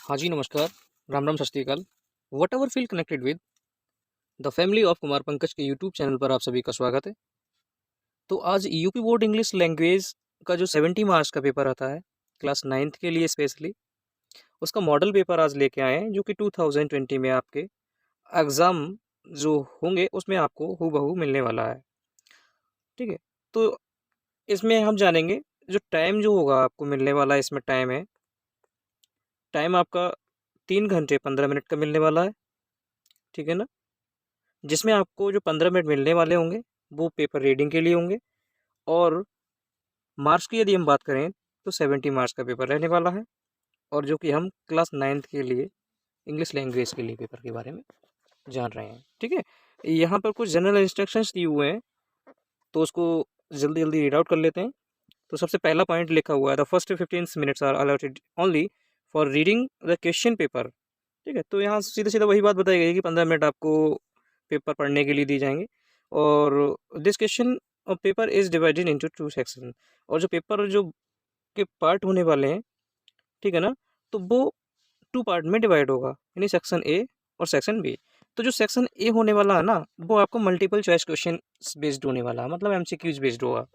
हाँ जी, नमस्कार। राम राम, सत श्री अकाल। What ever feel connected with the family of Kumar Pankaj के यूट्यूब चैनल पर आप सभी का स्वागत है। तो आज यूपी बोर्ड इंग्लिश लैंग्वेज का जो 70 मार्क्स का पेपर आता है क्लास 9th के लिए स्पेशली, उसका मॉडल पेपर आज लेके आए हैं जो कि 2020 में आपके एग्ज़ाम जो होंगे उसमें आपको हूबहू मिलने वाला है। ठीक है, तो इसमें हम जानेंगे जो टाइम जो होगा आपको मिलने वाला है। इसमें टाइम आपका 3 घंटे 15 मिनट का मिलने वाला है। ठीक है ना, जिसमें आपको जो 15 मिनट मिलने वाले होंगे वो पेपर रीडिंग के लिए होंगे। और मार्क्स की यदि हम बात करें तो 70 मार्क्स का पेपर रहने वाला है, और जो कि हम क्लास 9th के लिए इंग्लिश लैंग्वेज के लिए पेपर के बारे में जान रहे हैं। ठीक है, यहाँ पर कुछ जनरल इंस्ट्रक्शंस दिए हुए हैं, तो उसको जल्दी जल्दी रीड आउट कर लेते हैं। तो सबसे पहला पॉइंट लिखा हुआ है, the first 15 minutes are allotted only for reading the question paper. ठीक है, तो यहाँ सीधा सीधा वही बात बताई गई है कि 15 मिनट आपको पेपर पढ़ने के लिए दिए जाएंगे। और this question paper is divided into 2 section, और जो पेपर जो के पार्ट होने वाले हैं, ठीक है ना, तो वो 2 पार्ट में डिवाइड होगा, यानी सेक्शन ए और सेक्शन बी। तो जो सेक्शन ए होने वाला है ना, वो आपको मल्टीपल चॉइस क्वेश्चन बेस्ड होने वाला है, मतलब एमसीक्यूज बेस्ड होगा।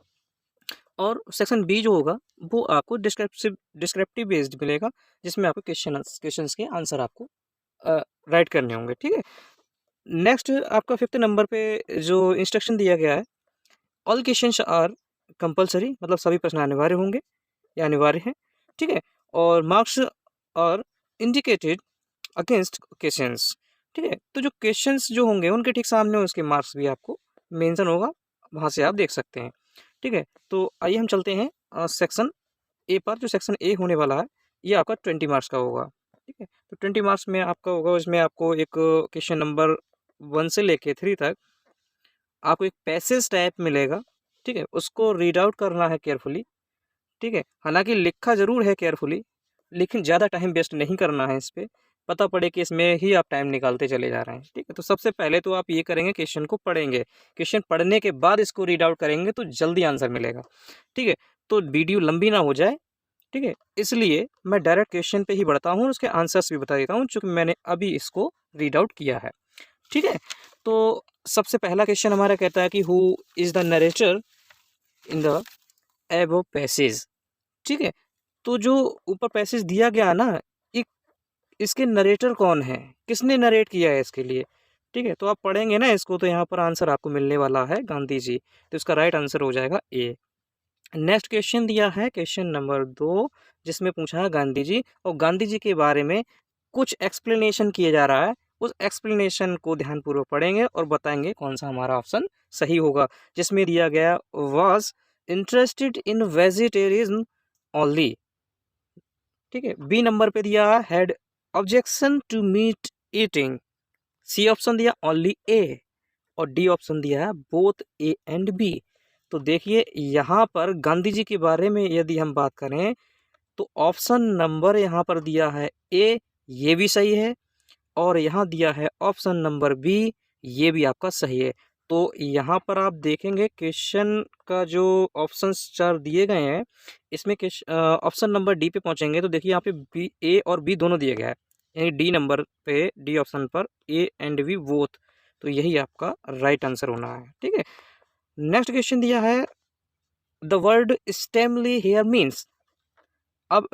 और सेक्शन बी जो होगा वो आपको डिस्क्रिप्टिव बेस्ड मिलेगा, जिसमें आपको क्वेश्चंस के आंसर आपको राइट करने होंगे। ठीक है, नेक्स्ट आपका 5th नंबर पे जो इंस्ट्रक्शन दिया गया है, ऑल क्वेश्चंस आर कंपलसरी, मतलब सभी प्रश्न अनिवार्य होंगे या अनिवार्य हैं। ठीक है, और marks are indicated against questions. ठीक है, तो जो क्वेश्चंस जो होंगे उनके ठीक सामने उसके मार्क्स भी आपको मेंशन होगा, वहाँ से आप देख सकते हैं। ठीक है, तो आइए हम चलते हैं सेक्शन ए पर। जो सेक्शन ए होने वाला है ये आपका 20 मार्क्स का होगा। ठीक है, तो 20 मार्क्स में आपका होगा, उसमें आपको एक क्वेश्चन नंबर 1 से लेके 3 तक आपको एक पैसेज टाइप मिलेगा। ठीक है, उसको रीड आउट करना है केयरफुली। ठीक है, हालांकि लिखा ज़रूर है केयरफुली, लेकिन ज़्यादा टाइम वेस्ट नहीं करना है इस पे। पता पड़े कि इसमें ही आप टाइम निकालते चले जा रहे हैं। ठीक है, तो सबसे पहले तो आप ये करेंगे, क्वेश्चन को पढ़ेंगे। क्वेश्चन पढ़ने के बाद इसको रीड आउट करेंगे तो जल्दी आंसर मिलेगा। ठीक है, तो वीडियो लंबी ना हो जाए, ठीक है, इसलिए मैं डायरेक्ट क्वेश्चन पे ही बढ़ता हूँ, उसके आंसर्स भी बता देता हूँ चूँकि मैंने अभी इसको रीड आउट किया है। ठीक है, तो सबसे पहला क्वेश्चन हमारा कहता है कि who is the narrator in the above passage. ठीक है, तो जो ऊपर पैसेज दिया गया ना, एक इसके नरेटर कौन है, किसने नरेट किया है इसके लिए। ठीक है, तो आप पढ़ेंगे ना इसको, तो यहाँ पर आंसर आपको मिलने वाला है गांधी जी, तो इसका राइट आंसर हो जाएगा ए। नेक्स्ट क्वेश्चन दिया है क्वेश्चन नंबर 2, जिसमें पूछा है गांधी जी, और गांधी जी के बारे में कुछ एक्सप्लेनेशन किया जा रहा है। उस एक्सप्लेनेशन को ध्यानपूर्वक पढ़ेंगे और बताएंगे कौन सा हमारा ऑप्शन सही होगा। जिसमें दिया गया was interested in vegetarian only. ठीक है, बी नंबर पे दिया had objection to meat eating. C option दिया ओनली ए, और डी ऑप्शन दिया है बोथ ए एंड बी। तो देखिए यहाँ पर गांधी जी के बारे में यदि हम बात करें तो ऑप्शन नंबर यहाँ पर दिया है ए, ये भी सही है, और यहाँ दिया है ऑप्शन नंबर बी, ये भी आपका सही है। तो यहाँ पर आप देखेंगे क्वेश्चन का जो ऑप्शन 4 दिए गए हैं, इसमें ऑप्शन नंबर डी पे पहुँचेंगे तो देखिए यहाँ पे बी, ए और बी दोनों दिया गया है, यानी डी नंबर पे, डी ऑप्शन पर ए एंड बी बोथ, तो यही आपका राइट आंसर होना है। ठीक है, नेक्स्ट क्वेश्चन दिया है द वर्ड स्टेमली हेयर मीन्स। अब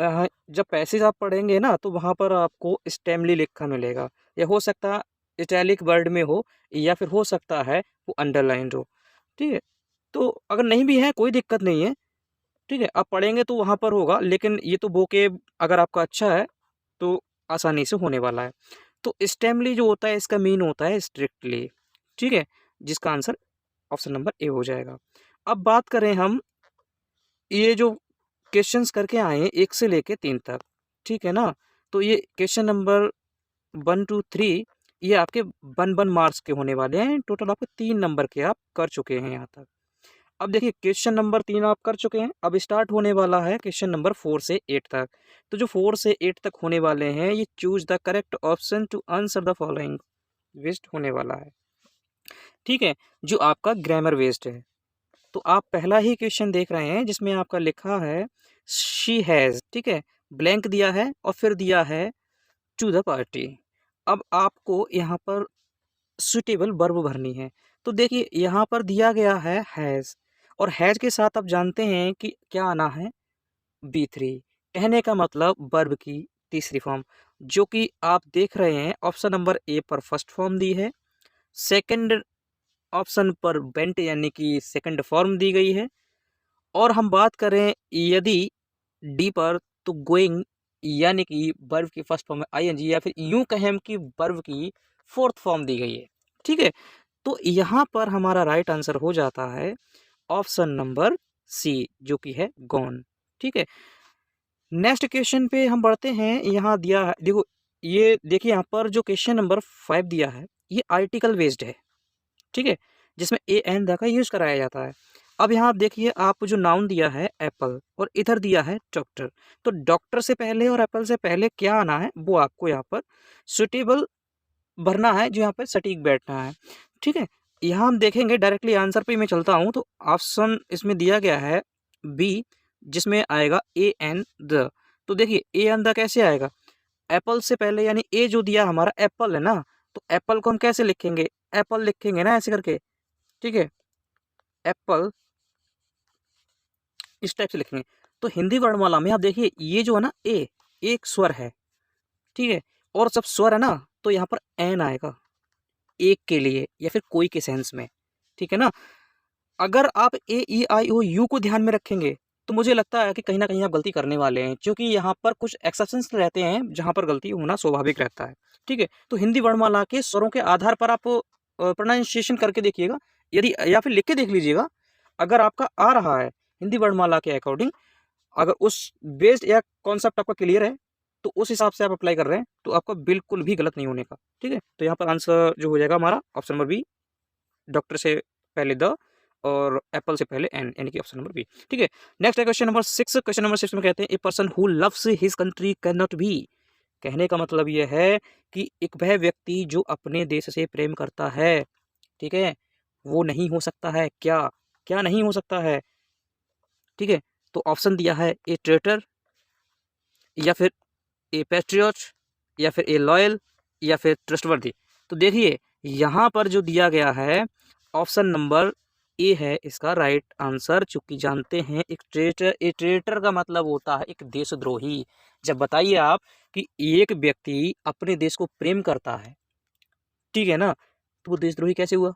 जब पैसेज आप पढ़ेंगे ना तो वहाँ पर आपको स्टेमली लिखा मिलेगा, या हो सकता है इटैलिक वर्ड में हो, या फिर हो सकता है वो अंडरलाइंड हो। ठीक है, तो अगर नहीं भी है कोई दिक्कत नहीं है। ठीक है, आप पढ़ेंगे तो वहाँ पर होगा, लेकिन ये तो वोकेब अगर आपका अच्छा है तो आसानी से होने वाला है। तो स्टेमली जो होता है इसका मीन होता है स्ट्रिक्टली। ठीक है, जिसका आंसर ऑप्शन नंबर ए हो जाएगा। अब बात करें हम, ये जो क्वेश्चंस करके आए हैं 1 से लेके 3 तक, ठीक है ना, तो ये क्वेश्चन नंबर 1 to 3 ये आपके 1 मार्क्स के होने वाले हैं। टोटल आपके 3 नंबर के आप कर चुके हैं यहाँ तक। अब देखिए क्वेश्चन नंबर 3 आप कर चुके हैं, अब स्टार्ट होने वाला है क्वेश्चन नंबर 4 से 8 तक। तो जो 4 से 8 तक होने वाले हैं, ये choose the correct option to answer the following waste होने वाला है। ठीक है, जो आपका ग्रामर वेस्ट है। तो आप पहला ही क्वेश्चन देख रहे हैं जिसमें आपका लिखा है शी हैज़। ठीक है, ब्लैंक दिया है और फिर दिया है टू द पार्टी। अब आपको यहाँ पर सुटेबल वर्ब भरनी है। तो देखिए यहाँ पर दिया गया है हैज़, और हैज़ के साथ आप जानते हैं कि क्या आना है, B3। कहने का मतलब वर्ब की तीसरी फॉर्म, जो कि आप देख रहे हैं ऑप्शन नंबर ए पर फर्स्ट फॉर्म दी है, सेकंड ऑप्शन पर बेंट यानी कि सेकंड फॉर्म दी गई है, और हम बात करें यदि डी पर, तो गोइंग यानी कि वर्ब की फर्स्ट फॉर्म है ING, या फिर यूं कहें हम कि वर्ब की फोर्थ फॉर्म दी गई है। ठीक है, तो यहाँ पर हमारा राइट आंसर हो जाता है ऑप्शन नंबर सी, जो कि है गॉन। ठीक है, नेक्स्ट क्वेश्चन पे हम बढ़ते हैं। यहाँ दिया है, देखो ये देखिए यहाँ पर जो क्वेश्चन नंबर 5 दिया है ये आर्टिकल बेस्ड है। ठीक है, जिसमें ए एन द का यूज कराया जाता है। अब यहाँ आप देखिए, आपको जो नाउन दिया है एप्पल और इधर दिया है डॉक्टर, तो डॉक्टर से पहले और एप्पल से पहले क्या आना है वो आपको यहाँ पर सुटेबल भरना है, जो यहाँ पर सटीक बैठना है। ठीक है, यहाँ हम देखेंगे डायरेक्टली आंसर पे मैं चलता हूँ, तो ऑप्शन इसमें दिया गया है बी, जिसमें आएगा ए एन द। तो देखिए ए एन द कैसे आएगा, एप्पल से पहले यानी ए जो दिया हमारा एप्पल है ना, तो एप्पल को हम कैसे लिखेंगे, एप्पल लिखेंगे ना ऐसे करके। ठीक है, एप्पल इस टाइप से लिखेंगे। तो हिंदी वर्णमाला में आप देखिए ये जो है ना ए, एक स्वर है। ठीक है, और जब स्वर है ना तो यहाँ पर एन आएगा एक के लिए या फिर कोई के सेंस में। ठीक है ना, अगर आप ए ई आई ओ यू को ध्यान में रखेंगे तो मुझे लगता है कि कहीं ना कहीं आप गलती करने वाले हैं, क्योंकि यहाँ पर कुछ एक्सेप्शंस रहते हैं जहाँ पर गलती होना स्वाभाविक रहता है। ठीक है, तो हिंदी वर्णमाला के स्वरों के आधार पर आप प्रोनाउंसिएशन करके देखिएगा, यदि या फिर लिख के देख लीजिएगा। अगर आपका आ रहा है हिंदी वर्णमाला के अकॉर्डिंग, अगर उस बेस्ड या कॉन्सेप्ट आपका क्लियर है, तो उस हिसाब से आप अप्लाई कर रहे हैं, तो आपका बिल्कुल भी गलत नहीं होने का। ठीक है, तो यहाँ पर आंसर जो हो जाएगा हमारा ऑप्शन नंबर बी, डॉक्टर से पहले द और एप्पल से पहले एन, यानी कि ऑप्शन नंबर बी। ठीक है, नेक्स्ट है क्वेश्चन नंबर 6। क्वेश्चन नंबर 6 में कहते हैं a person who loves his country can not be. कहने का मतलब यह है कि एक वह व्यक्ति जो अपने देश से प्रेम करता है, ठीक है, वो नहीं हो सकता है। क्या क्या नहीं हो सकता है? ठीक है, तो ऑप्शन दिया है ए ट्रेटर, या फिर ए पैट्रियट, या फिर ए लॉयल, या फिर ट्रस्टवर्दी। तो देखिए यहाँ पर जो दिया गया है ऑप्शन नंबर ए है इसका राइट आंसर, चूंकि जानते हैं एक ट्रेटर, ए ट्रेटर का मतलब होता है एक देशद्रोही। जब बताइए आप कि एक व्यक्ति अपने देश को प्रेम करता है, ठीक है ना, तो वो देशद्रोही कैसे हुआ?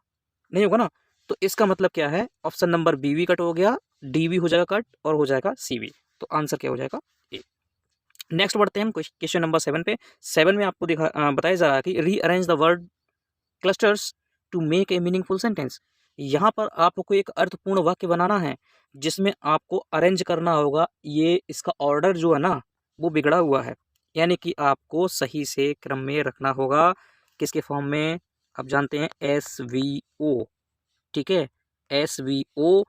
नहीं होगा ना। तो इसका मतलब क्या है, ऑप्शन नंबर बी भी कट हो गया, डी भी हो जाएगा कट, और हो जाएगा सी भी। तो आंसर क्या हो जाएगा? ए। नेक्स्ट बढ़ते हैं हम क्वेश्चन नंबर 7 पे। 7 में आपको बताया जा रहा है कि rearrange the word clusters to make a meaningful sentence. यहाँ पर आपको एक अर्थपूर्ण वाक्य बनाना है, जिसमें आपको अरेंज करना होगा। ये इसका ऑर्डर जो है ना वो बिगड़ा हुआ है, यानी कि आपको सही से क्रम में रखना होगा। किसके फॉर्म में? आप जानते हैं SVO। ठीक है, SVO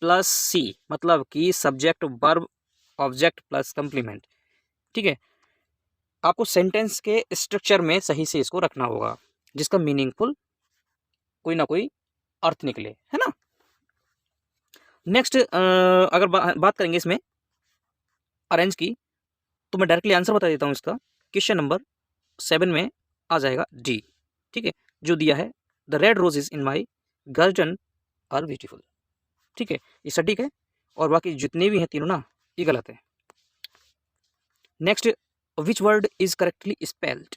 प्लस सी, मतलब कि subject verb object plus complement. ठीक है, आपको सेंटेंस के स्ट्रक्चर में सही से इसको रखना होगा, जिसका मीनिंगफुल कोई ना कोई अर्थ निकले, है ना। नेक्स्ट अगर बात करेंगे इसमें अरेंज की, तो मैं डायरेक्टली आंसर बता देता हूँ इसका। क्वेश्चन नंबर 7 में आ जाएगा डी। ठीक है, जो दिया है the red roses in my garden are beautiful. ठीक है, ये सटीक है, और बाकी जितने भी हैं तीनों ना ये गलत है। Next, which word is correctly spelled.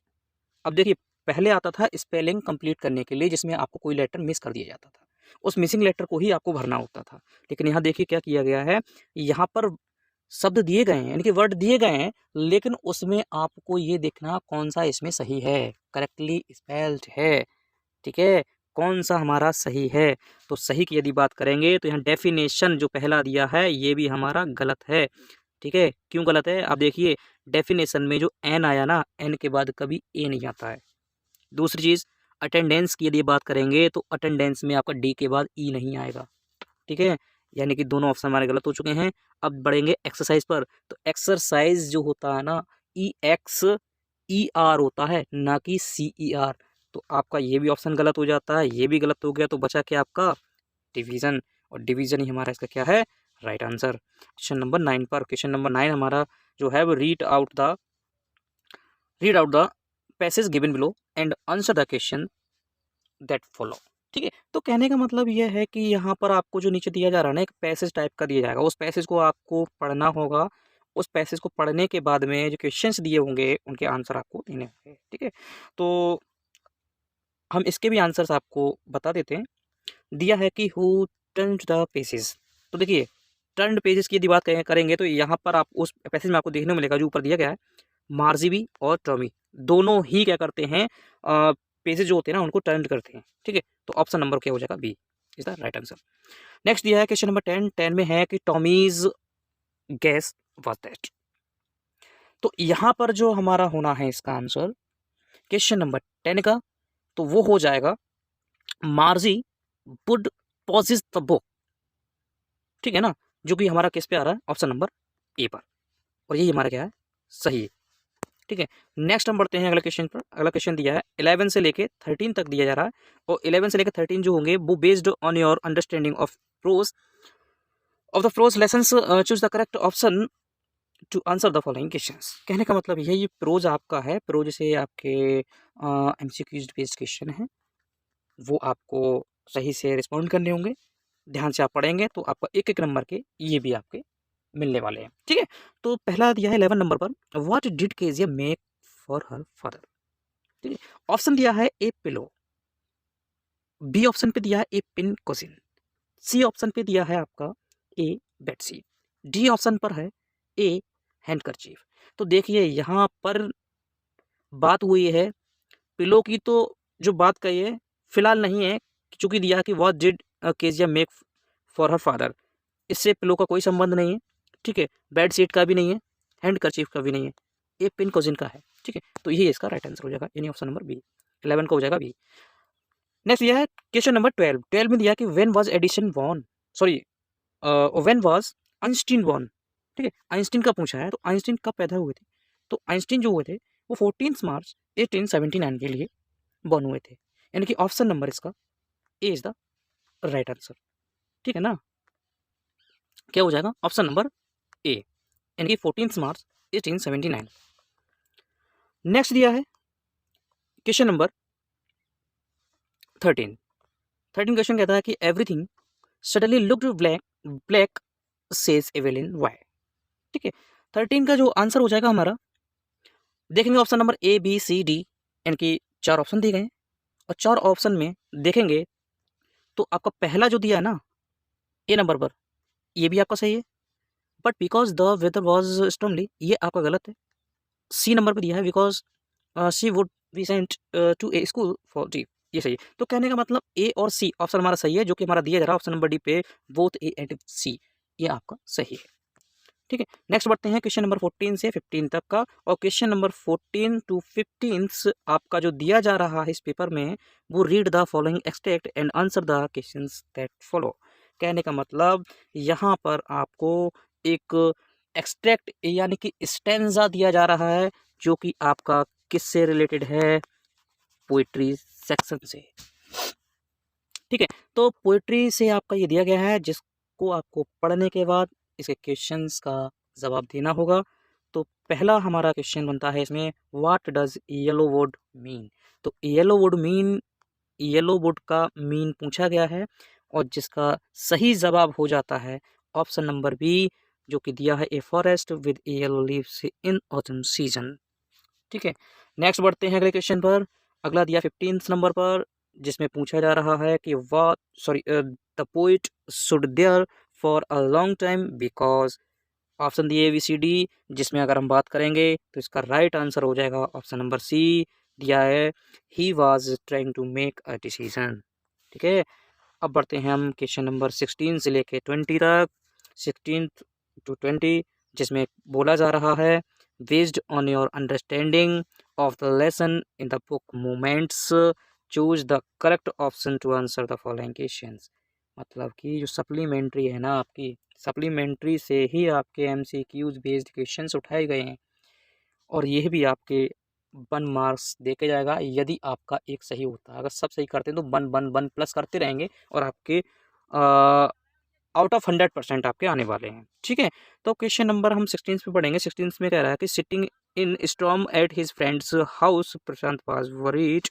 अब देखिए पहले आता था स्पेलिंग कंप्लीट करने के लिए, जिसमें आपको कोई लेटर मिस कर दिया जाता था, उस मिसिंग लेटर को ही आपको भरना होता था। लेकिन यहाँ देखिए क्या किया गया है, यहाँ पर शब्द दिए गए हैं, यानी कि वर्ड दिए गए हैं, लेकिन उसमें आपको ये देखना कौन सा इसमें सही है, करेक्टली स्पेल्ड है। ठीक है, कौन सा हमारा सही है? तो सही की यदि बात करेंगे तो यहाँ डेफिनेशन जो पहला दिया है ये भी हमारा गलत है। ठीक है, क्यों गलत है? आप देखिए डेफिनेशन में जो एन आया ना, एन के बाद कभी ए नहीं आता है। दूसरी चीज़, अटेंडेंस की यदि बात करेंगे तो अटेंडेंस में आपका डी के बाद ई नहीं आएगा। ठीक है, यानी कि दोनों ऑप्शन हमारे गलत हो चुके हैं। अब बढ़ेंगे एक्सरसाइज पर। तो एक्सरसाइज जो होता है ना, EXER होता है, ना कि CER। तो आपका ये भी ऑप्शन गलत हो जाता है, ये भी गलत हो गया, तो बचा क्या आपका? डिवीज़न, और डिवीज़न ही हमारा इसका क्या है? Right answer. क्वेश्चन नंबर 9 पर, क्वेश्चन नंबर 9 हमारा जो है वो read out the read out the passage given below and answer the question that follow. ठीक है, तो कहने का मतलब यह है कि यहाँ पर आपको जो नीचे दिया जा रहा है ना, एक पैसेज टाइप का दिया जाएगा, उस पैसेज को आपको पढ़ना होगा। उस पैसेज को पढ़ने के बाद में जो क्वेश्चंस दिए होंगे उनके आंसर आपको देने होंगे। ठीक है, तो हम इसके भी आंसर्स आपको बता देते हैं। दिया है कि हु टर्न द पेजेस, तो देखिए टर्न पेजेस की यदि बात करेंगे तो यहाँ पर आप उस पैसेज में आपको देखने को मिलेगा जो ऊपर दिया गया है, मार्जिबी और टॉमी दोनों ही क्या करते हैं, पेजेस जो होते हैं ना उनको टर्न करते हैं। ठीक है, तो ऑप्शन नंबर क्या हो जाएगा, B is the right answer. Next दिया है क्वेश्चन नंबर 10, 10 में है कि टॉमीज गैस वाज दैट। तो यहाँ पर जो हमारा होना है इसका आंसर क्वेश्चन नंबर 10 का, तो वो हो जाएगा Margie would possess the book. ठीक है ना, जो कि हमारा किस पे आ रहा है, ऑप्शन नंबर ए पर, और यही हमारा क्या है, सही है। ठीक है, नेक्स्ट हम बढ़ते हैं अगले क्वेश्चन पर। अगला क्वेश्चन दिया है 11 से लेके 13 तक दिया जा रहा है, और 11 से लेके 13 जो होंगे वो based on your understanding of prose of the prose lessons, choose the correct option to answer the following questions. कहने का मतलब ये प्रोज आपका है, प्रोज से आपके एमसीक्यूज बेस्ड क्वेश्चन है, वो आपको सही से रिस्पॉन्ड करने होंगे। ध्यान से आप पढ़ेंगे तो आपका एक एक नंबर के ये भी आपके मिलने वाले हैं। ठीक है, तो पहला दिया है 11 नंबर पर, what did Kezia make for her father. ठीक है, ऑप्शन दिया है ए पिलो, बी ऑप्शन पे दिया है ए पिन कोसिन, सी ऑप्शन पे दिया है आपका ए बेडशीट, डी ऑप्शन पर है ए हैंडकरचीफ। तो देखिए यहाँ पर बात हुई है पिलो की, तो जो बात कही है फिलहाल नहीं है, चूंकि दिया है कि what did Kezia make for her father, इससे पिलो का कोई संबंध नहीं है। ठीक है, बेड शीट का भी नहीं है, हैंड करचीफ का भी नहीं है, ये पिन कोजिन का है। ठीक है, तो यही इसका राइट आंसर हो जाएगा, यानी ऑप्शन नंबर बी, 11 का हो जाएगा बी। नेक्स्ट यह है क्वेश्चन नंबर 12, 12 में दिया कि when was Edison born, sorry when was Einstein born. ठीक है, आइंस्टीन का पूछा है, तो आइंस्टीन कब पैदा हुए थे, तो आइंस्टीन जो हुए थे वो 14 मार्च 1879 के लिए बॉर्न हुए थे, यानी कि ऑप्शन नंबर इसका ए इज द राइट आंसर। ठीक है ना, क्या हो जाएगा, ऑप्शन नंबर ए, यानी कि 14 मार्च 1879। नेक्स्ट दिया है क्वेश्चन नंबर 13, 13 क्वेश्चन कहता है कि everything suddenly looked black, black says Evelyn Y. ठीक है, 13 का जो आंसर हो जाएगा हमारा, देखेंगे option number A B C D, यानी कि 4 ऑप्शन दिए गए हैं, और 4 ऑप्शन में देखेंगे तो आपका पहला जो दिया है ना ए नंबर पर, ये भी आपका सही है, but because the weather was strongly, ये आपका गलत है। सी नंबर पर दिया है because she would be sent to a school for D, ये सही है। तो कहने का मतलब ए और सी ऑप्शन हमारा सही है, जो कि हमारा दिया जा रहा है ऑप्शन नंबर डी पे, बोथ ए एंड सी, ये आपका सही है। ठीक है, नेक्स्ट बढ़ते हैं क्वेश्चन नंबर 14 से 15 तक का, और क्वेश्चन नंबर 14 टू 15 आपका जो दिया जा रहा है इस पेपर में, वो read the following extract and answer the questions that follow. कहने का मतलब यहाँ पर आपको एक एक्सट्रैक्ट यानी कि स्टेंजा दिया जा रहा है, जो कि आपका किससे रिलेटेड है, पोइट्री सेक्शन से। ठीक है, तो पोइट्री से आपका ये दिया गया है, जिसको आपको पढ़ने के बाद इसके क्वेश्चंस का जवाब देना होगा। तो पहला हमारा क्वेश्चन बनता है इसमें, what does yellow wood mean. तो yellow wood mean, yellow wood का मीन पूछा गया है, और जिसका सही जवाब हो जाता है ऑप्शन नंबर बी, जो कि दिया है a forest with yellow leaves in autumn season. ठीक है, नेक्स्ट बढ़ते हैं अगले क्वेश्चन पर। अगला दिया 15 नंबर पर, जिसमें पूछा जा रहा है कि what, sorry, the poet should there for a long time because, option दिए बी सी डी, जिसमें अगर हम बात करेंगे तो इसका राइट आंसर हो जाएगा ऑप्शन नंबर सी, दिया है he was trying to make a decision. ठीक है, अब बढ़ते हैं हम क्वेश्चन नंबर 16 से लेके 20 तक, 16 टू 20, जिसमें बोला जा रहा है based on your understanding of the lesson in the book movements, choose the correct option to answer the following questions. मतलब कि जो सप्लीमेंट्री है ना आपकी, सप्लीमेंट्री से ही आपके एमसीक्यूज बेस्ड क्वेश्चंस उठाए गए हैं, और यह भी आपके 1 मार्क्स दे के जाएगा यदि आपका एक सही होता है। अगर सब सही करते हैं तो 1 1 1 प्लस करते रहेंगे, और आपके आउट ऑफ 100% आपके आने वाले हैं। ठीक है, तो क्वेश्चन नंबर हम 16 पे पढ़ेंगे। 16 में कह रहा है कि sitting in storm at his friends house Prashant was worried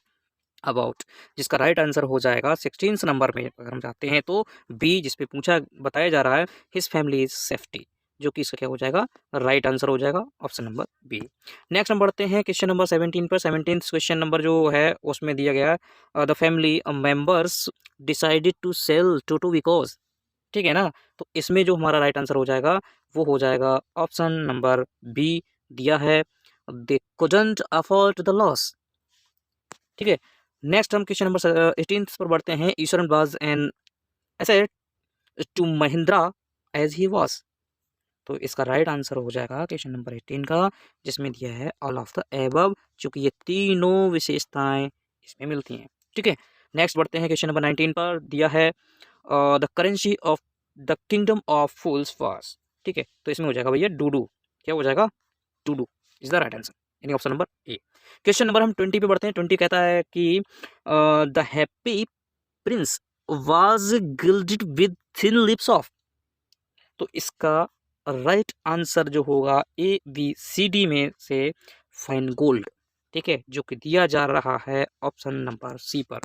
about, जिसका राइट आंसर हो जाएगा 16 नंबर में अगर हम जाते हैं तो बी, जिसपे पूछा बताया जा रहा है हिज फैमिली इज सेफ्टी, जो कि इसका क्या हो जाएगा, राइट आंसर हो जाएगा ऑप्शन नंबर बी। नेक्स्ट हम बढ़ते हैं क्वेश्चन नंबर 17 पर। 17 क्वेश्चन नंबर जो है उसमें दिया गया है the family members decided to sell Toto because, ठीक है ना, तो इसमें जो हमारा राइट आंसर हो जाएगा वो हो जाएगा ऑप्शन नंबर बी दिया है, they couldn't afford the loss. ठीक है, नेक्स्ट हम क्वेश्चन नंबर 18 पर बढ़ते हैं। Iswaran was an asset to Mahindra as he was, तो इसका राइट आंसर हो जाएगा क्वेश्चन नंबर 18 का, जिसमें दिया है ऑल ऑफ द एबव, चूंकि ये तीनों विशेषताएं इसमें मिलती हैं। ठीक है, नेक्स्ट बढ़ते हैं क्वेश्चन नंबर 19 पर। दिया है the currency of the kingdom of fools was, ठीक है, तो इसमें हो जाएगा भैया डूडू, क्या हो जाएगा, डूडू इज द राइट आंसर, यानी ऑप्शन नंबर ए। क्वेश्चन नंबर हम 20 पे बढ़ते हैं। 20 कहता है कि the happy Prince was gilded with thin lips of, तो इसका राइट आंसर जो होगा ए बी सी डी में से फाइन गोल्ड, ठीक है, जो कि दिया जा रहा है ऑप्शन नंबर सी पर।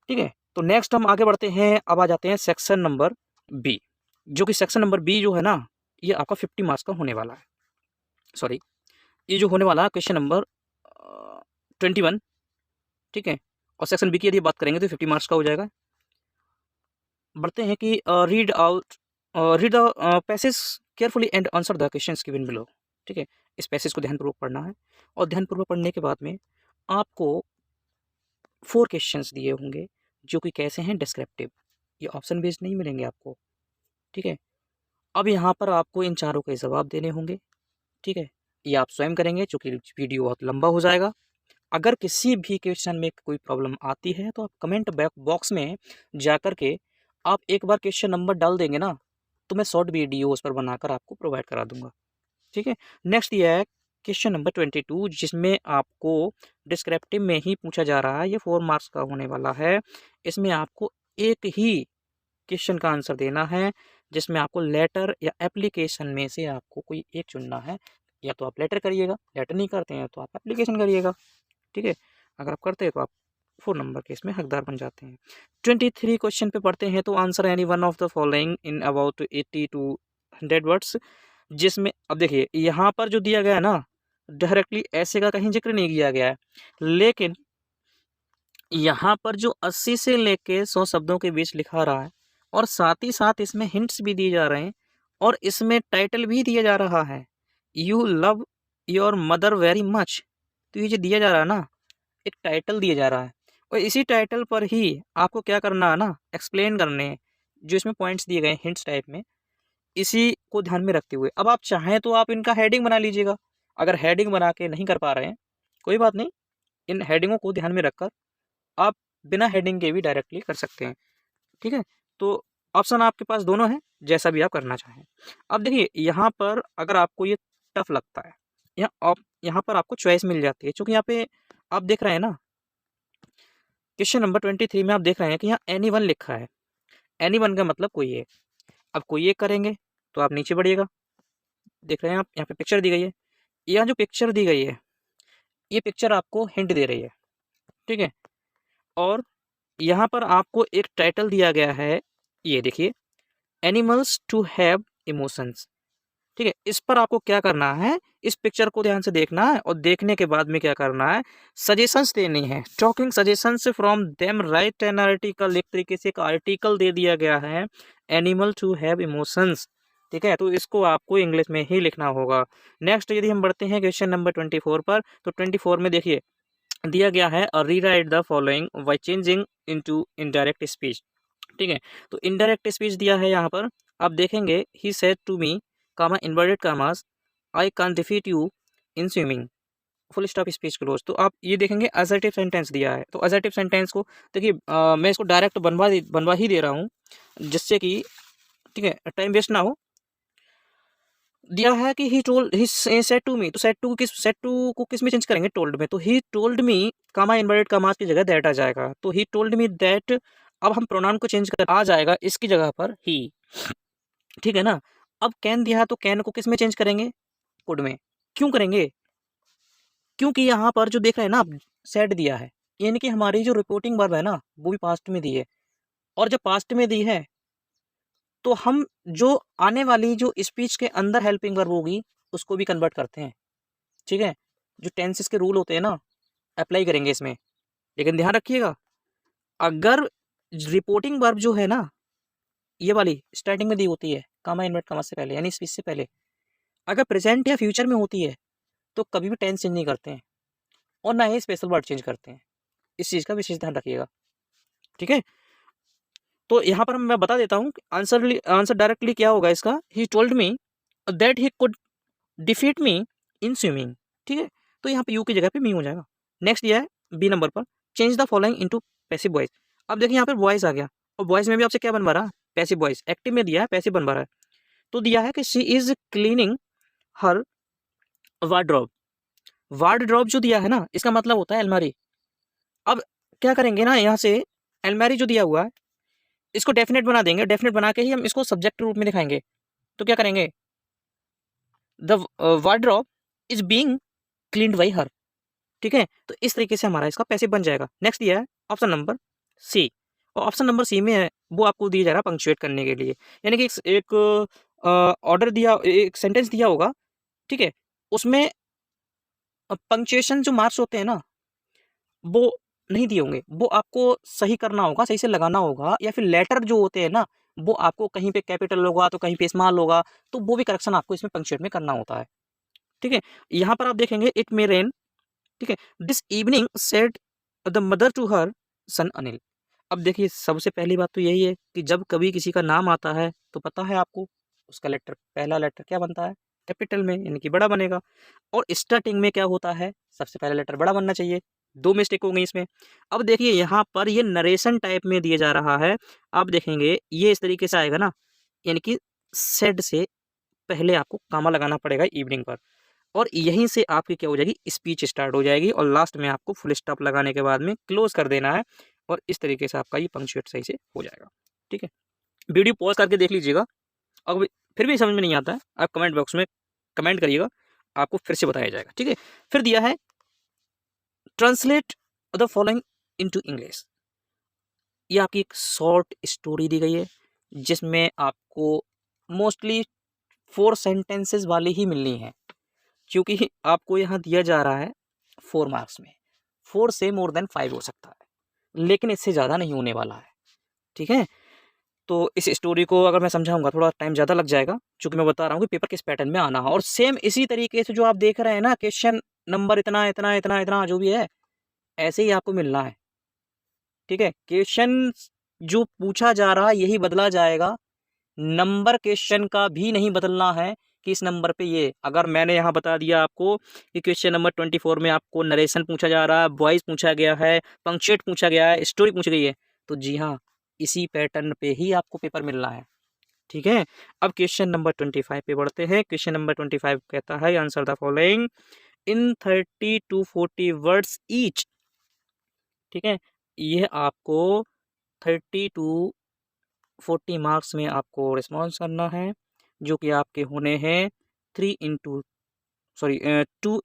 ठीक है, तो नेक्स्ट हम आगे बढ़ते हैं। अब आ जाते हैं सेक्शन नंबर बी, जो कि सेक्शन नंबर बी जो है ना, ये आपका 50 मार्क्स का होने वाला है। सॉरी, ये जो होने वाला है क्वेश्चन नंबर 21, ठीक है, और सेक्शन बी की यदि बात करेंगे तो 50 मार्क्स का हो जाएगा। बढ़ते हैं कि read the passage carefully and answer the questions given below, ठीक है, इस पैसेज को ध्यानपूर्वक पढ़ना है, और ध्यानपूर्वक पढ़ने के बाद में आपको 4 क्वेश्चंस दिए होंगे जो कि कैसे हैं, डिस्क्रिप्टिव, ये ऑप्शन बेस्ड नहीं मिलेंगे आपको। ठीक है, अब यहाँ पर आपको इन चारों के जवाब देने होंगे। ठीक है, ये आप स्वयं करेंगे चूँकि वीडियो बहुत लंबा हो जाएगा। अगर किसी भी क्वेश्चन में कोई प्रॉब्लम आती है तो आप कमेंट बॉक्स में जाकर के आप एक बार क्वेश्चन नंबर डाल देंगे ना, तो मैं शॉर्ट वीडियो उस पर बनाकर आपको प्रोवाइड करा दूंगा। ठीक है, नेक्स्ट ये है क्वेश्चन नंबर 22, जिसमें आपको डिस्क्रिप्टिव में ही पूछा जा रहा है, ये 4 मार्क्स का होने वाला है। इसमें आपको एक ही क्वेश्चन का आंसर देना है, जिसमें आपको लेटर या एप्लीकेशन में से आपको कोई एक चुनना है। या तो आप लेटर करिएगा, लेटर नहीं करते हैं तो आप एप्लीकेशन करिएगा। ठीक है, अगर आप करते हैं तो आप 4 नंबर के इसमें हकदार बन जाते हैं। 23 क्वेश्चन पे पढ़ते हैं। तो answer any one of the following in about 80 to 100 words, जिसमें अब देखिए यहाँ पर जो दिया गया है ना, डायरेक्टली ऐसे का कहीं जिक्र नहीं किया गया है, लेकिन यहाँ पर जो 80 से लेके 100 शब्दों के बीच लिखा रहा है, और साथ ही साथ इसमें हिंट्स भी दिए जा रहे हैं, और इसमें टाइटल भी दिया जा रहा है, you love your mother very much. तो ये जो दिया जा रहा है ना, एक टाइटल दिया जा रहा है, और इसी टाइटल पर ही आपको क्या करना है ना, एक्सप्लेन करने हैं, जो इसमें पॉइंट्स दिए गए हैं हिंट्स टाइप में, इसी को ध्यान में रखते हुए। अब आप चाहें तो आप इनका हेडिंग बना लीजिएगा। अगर हेडिंग बना के नहीं कर पा रहे हैं, कोई बात नहीं, इन हेडिंगों को ध्यान में रखकर आप बिना हेडिंग के भी डायरेक्टली कर सकते हैं। ठीक है, तो ऑप्शन आपके पास दोनों हैं, जैसा भी आप करना चाहें। अब देखिए यहाँ पर अगर आपको ये टफ लगता है, यहाँ पर आपको चॉइस मिल जाती है, क्योंकि यहाँ पे आप देख रहे हैं ना, क्वेश्चन नंबर 23 में आप देख रहे हैं कि यहाँ एनी वन लिखा है। एनी वन का मतलब कोई एक। अब कोई एक करेंगे तो आप नीचे बढ़िएगा, देख रहे हैं आप यहाँ पे पिक्चर दी गई है। यहाँ जो पिक्चर दी गई है, ये पिक्चर आपको हिंट दे रही है। ठीक है, और यहाँ पर आपको एक टाइटल दिया गया है, ये देखिए, एनिमल्स टू हैव इमोशंस। ठीक है, इस पर आपको क्या करना है, इस पिक्चर को ध्यान से देखना है, और देखने के बाद में क्या करना है, सजेशंस देनी है, talking suggestions from them, right an article. एक तरीके से एक आर्टिकल दे दिया गया है, एनिमल टू हैव इमोशंस। ठीक है, तो इसको आपको इंग्लिश में ही लिखना होगा। नेक्स्ट यदि हम बढ़ते हैं क्वेश्चन नंबर 24 पर, तो 24 में देखिए दिया गया है rewrite the following by changing into indirect speech. ठीक है, तो इनडायरेक्ट स्पीच दिया है यहाँ पर, आप देखेंगे he said to me, comma inverted commas, I can't defeat you in swimming, full stop speech close. तो आप ये देखेंगे असर्टिव सेंटेंस दिया है, तो असर्टिव सेंटेंस को देखिए मैं इसको डायरेक्ट बनवा ही दे रहा हूँ, जिससे कि ठीक है टाइम वेस्ट ना हो। दिया है कि he told he said to me, तो सेड टू को किस में चेंज करेंगे, टोल्ड में। तो he told me, comma inverted कामास की जगह दैट आ जाएगा, तो ही टोल्ड मी दैट अब हम प्रोनाउन को चेंज कर, आ जाएगा इसकी जगह पर ही, ठीक है ना। अब कैन दिया है तो कैन को किस में चेंज करेंगे, कुड में। क्यों करेंगे, क्योंकि यहाँ पर जो देख रहे हैं ना आप, सेड दिया है, यानी कि हमारी जो रिपोर्टिंग वर्ब है ना वो भी पास्ट में दी है, और जब पास्ट में दी है तो हम जो आने वाली जो स्पीच के अंदर हेल्पिंग वर्ब होगी उसको भी कन्वर्ट करते हैं, ठीक है। जो टेंसेस के रूल होते हैं ना अप्लाई करेंगे इसमें, लेकिन ध्यान रखिएगा अगर रिपोर्टिंग वर्ब जो है ना ये वाली स्टार्टिंग में दी होती है कामा इन्वर्ट कामा से पहले, यानी स्पीच से पहले, अगर प्रेजेंट या फ्यूचर में होती है तो कभी भी टेंस चेंज नहीं करते हैं और ना ही स्पेशल वर्ड चेंज करते हैं। इस चीज़ का विशेष ध्यान रखिएगा, ठीक है। तो यहाँ पर मैं बता देता हूँ आंसर डायरेक्टली क्या होगा इसका, he told me that he could defeat me in swimming, ठीक है। तो यहाँ पे यू की जगह पे मी हो जाएगा। नेक्स्ट दिया है बी नंबर पर, change the following into passive voice. अब देखिए यहाँ पर वॉइस आ गया, और वॉइस में भी आपसे क्या बनवा रहा है, पैसिव वॉइस। एक्टिव में दिया है, पैसिव बनवा रहा है। तो दिया है कि she is cleaning her wardrobe. Wardrobe जो दिया है ना इसका मतलब होता है अलमारी। अब क्या करेंगे ना, यहाँ से अलमारी जो दिया हुआ है इसको डेफिनेट बना देंगे, डेफिनेट बना के ही हम इसको सब्जेक्ट रूप में दिखाएंगे। तो क्या करेंगे, the wardrobe is being cleaned by her, ठीक है। तो इस तरीके से हमारा इसका पैसिव बन जाएगा। नेक्स्ट दिया है ऑप्शन नंबर सी, और ऑप्शन नंबर सी में है वो आपको दिया जा रहा है पंक्चुएट करने के लिए, यानी कि एक ऑर्डर दिया, एक सेंटेंस दिया होगा, ठीक है, उसमें पंक्चुएशन जो मार्क्स होते हैं ना वो नहीं दिए होंगे, वो आपको सही करना होगा, सही से लगाना होगा, या फिर लेटर जो होते हैं ना वो आपको कहीं पे कैपिटल होगा तो कहीं पे स्मॉल होगा, तो वो भी करेक्शन आपको इसमें पंक्चुएट में करना होता है, ठीक है। यहाँ पर आप देखेंगे इट मे रेन, ठीक है, this evening said the mother to her son Anil. अब देखिए सबसे पहली बात तो यही है कि जब कभी किसी का नाम आता है तो पता है आपको उसका लेटर, पहला लेटर क्या बनता है, कैपिटल में, यानी कि बड़ा बनेगा। और स्टार्टिंग में क्या होता है, सबसे पहला लेटर बड़ा बनना चाहिए। दो मिस्टेक हो गई इसमें। अब देखिए यहाँ पर ये नरेशन टाइप में दिया जा रहा है, आप देखेंगे ये इस तरीके से आएगा ना, यानी कि सेड से पहले आपको कामा लगाना पड़ेगा इवनिंग पर, और यहीं से आपकी क्या हो जाएगी, स्पीच स्टार्ट हो जाएगी, और लास्ट में आपको फुल स्टॉप लगाने के बाद में क्लोज कर देना है, और इस तरीके से आपका ये पंक्चुएट सही से हो जाएगा, ठीक है। वीडियो पॉज करके देख लीजिएगा, अगर फिर भी समझ में नहीं आता है आप कमेंट बॉक्स में कमेंट करिएगा, आपको फिर से बताया जाएगा, ठीक है। फिर दिया है translate the following into English. ये आपकी एक शॉर्ट स्टोरी दी गई है जिसमें आपको मोस्टली 4 सेंटेंसेस वाली ही मिलनी है, क्योंकि आपको यहाँ दिया जा रहा है 4 मार्क्स में। 4 से मोर देन 5 हो सकता है, लेकिन इससे ज़्यादा नहीं होने वाला है, ठीक है। तो इस स्टोरी को अगर मैं समझाऊंगा थोड़ा टाइम ज़्यादा लग जाएगा, क्योंकि मैं बता रहा हूँ कि पेपर किस पैटर्न में आना है। और सेम इसी तरीके से जो आप देख रहे हैं ना, क्वेश्चन नंबर इतना इतना इतना इतना जो भी है ऐसे ही आपको मिलना है, ठीक है। क्वेश्चन जो पूछा जा रहा है यही बदला जाएगा, नंबर क्वेश्चन का भी नहीं बदलना है कि इस नंबर पे ये, अगर मैंने यहाँ बता दिया आपको कि क्वेश्चन नंबर 24 में आपको नरेशन पूछा जा रहा है, वॉइस पूछा गया है, पंक्चुएट पूछा गया है, स्टोरी पूछी गई है, तो जी हाँ इसी पैटर्न पे ही आपको पेपर मिलना है, ठीक है। अब क्वेश्चन नंबर 25 पे बढ़ते हैं। क्वेश्चन नंबर 25 कहता है answer the following in 30 to 40 words each, ठीक है। ये आपको 30 to 40 मार्क्स में आपको रिस्पॉन्स करना है, जो कि आपके होने हैं 2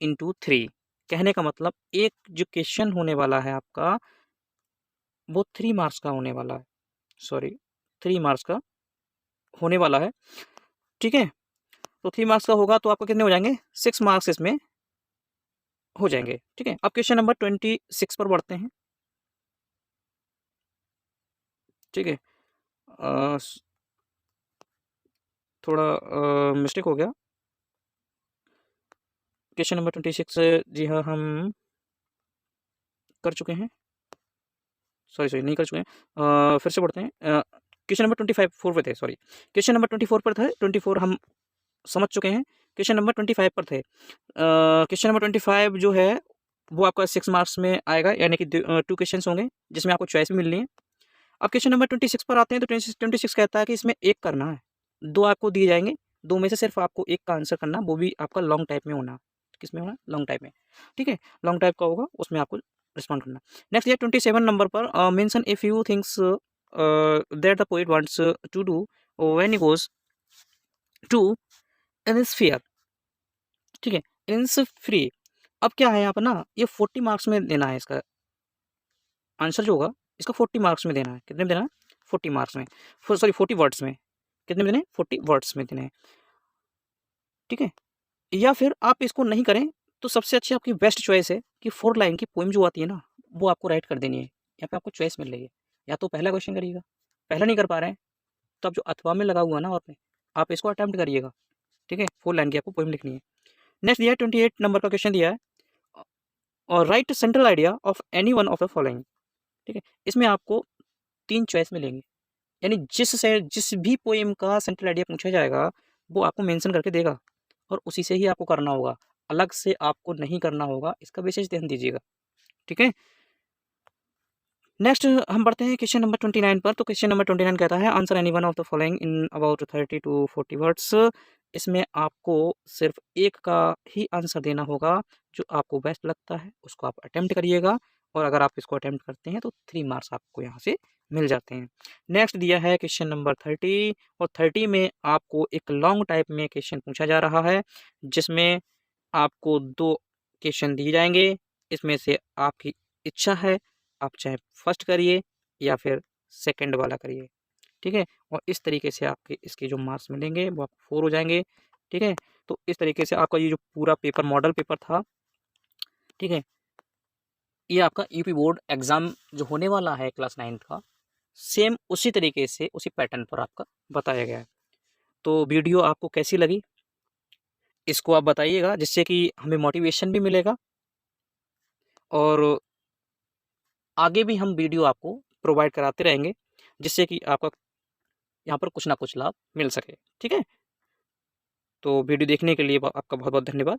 into 3। कहने का मतलब एक जो क्वेश्चन होने वाला है आपका वो 3 मार्क्स का होने वाला है, 3 मार्क्स का होने वाला है, ठीक है। तो 3 मार्क्स का होगा तो आपको कितने हो जाएंगे, 6 मार्क्स इसमें हो जाएंगे, ठीक है। अब क्वेश्चन नंबर 26 पर बढ़ते हैं, ठीक है। थोड़ा मिस्टेक हो गया, क्वेश्चन नंबर 26 जी हाँ हम कर चुके हैं, सॉरी नहीं कर चुके हैं, फिर से पढ़ते हैं। क्वेश्चन नंबर 25 4 पे थे, सॉरी क्वेश्चन नंबर 24 पर थे, 24 हम समझ चुके हैं, क्वेश्चन नंबर 25 पर थे। क्वेश्चन नंबर 25 जो है वो आपका 6 मार्क्स में आएगा, यानी कि 2 क्वेश्चन होंगे जिसमें आपको चॉइस भी मिलनी है। अब क्वेश्चन नंबर 26 पर आते हैं, तो 26 कहता है कि इसमें एक करना है, 2 आपको दिए जाएंगे, 2 में से सिर्फ आपको एक का आंसर करना, वो भी आपका लॉन्ग टाइप में होना, किस में होना, लॉन्ग टाइप में, ठीक है, लॉन्ग टाइप का होगा उसमें आपको रिस्पॉन्ड करना। नेक्स्ट ये 27 नंबर पर mention a few things that the poet wants to do when he goes to Innisfree, ठीक है, Innisfree। अब क्या है यहाँ पर ना, ये 40 मार्क्स में देना है, इसका आंसर जो होगा इसका 40 मार्क्स में देना है। कितने में देना है? 40 मार्क्स में, सॉरी 40 वर्ड्स में। कितने में देने हैं? 40 वर्ड्स में देने हैं, ठीक है। या फिर आप इसको नहीं करें तो सबसे अच्छी आपकी बेस्ट चॉइस है कि 4 लाइन की पोएम जो आती है ना, वो आपको राइट कर देनी है। यहाँ पे आपको चॉइस मिल रही है, या तो पहला क्वेश्चन करिएगा, पहला नहीं कर पा रहे हैं तो आप जो अथवा में लगा हुआ ना और में, आप इसको अटेम्प्ट करिएगा, ठीक है। 4 लाइन की आपको पोएम लिखनी है। नेक्स्ट दिया है 28 नंबर का क्वेश्चन दिया है, और right central idea of any one of the following, ठीक है। इसमें आपको 3 चॉइस मिलेंगी, यानी जिस भी पोएम का सेंट्रल आइडिया पूछा जाएगा वो आपको मेंशन करके देगा, और उसी से ही आपको करना होगा, अलग से आपको नहीं करना होगा, इसका विशेष ध्यान दीजिएगा, ठीक है। नेक्स्ट हम बढ़ते हैं क्वेश्चन नंबर 29 पर। तो क्वेश्चन नंबर 29 कहता है answer any one of the following in about 30 to 40 words. इसमें आपको सिर्फ एक का ही आंसर देना होगा, जो आपको बेस्ट लगता है उसको आप अटेम्प्ट करिएगा, और अगर आप इसको अटेम्प्ट करते हैं तो 3 मार्क्स आपको यहाँ से मिल जाते हैं। नेक्स्ट दिया है क्वेश्चन नंबर 30, और 30 में आपको एक लॉन्ग टाइप में क्वेश्चन पूछा जा रहा है, जिसमें आपको 2 क्वेश्चन दिए जाएंगे। इसमें से आपकी इच्छा है, आप चाहे फर्स्ट करिए या फिर सेकंड वाला करिए, ठीक है। और इस तरीके से आपके इसके जो मार्क्स मिलेंगे वो आपको 4 हो जाएंगे, ठीक है। तो इस तरीके से आपका ये जो पूरा पेपर मॉडल पेपर था, ठीक है, ये आपका यूपी बोर्ड एग्ज़ाम जो होने वाला है क्लास 9 का, सेम उसी तरीके से उसी पैटर्न पर आपका बताया गया है। तो वीडियो आपको कैसी लगी इसको आप बताइएगा, जिससे कि हमें मोटिवेशन भी मिलेगा, और आगे भी हम वीडियो आपको प्रोवाइड कराते रहेंगे, जिससे कि आपका यहाँ पर कुछ ना कुछ लाभ मिल सके, ठीक है। तो वीडियो देखने के लिए आपका बहुत बहुत धन्यवाद।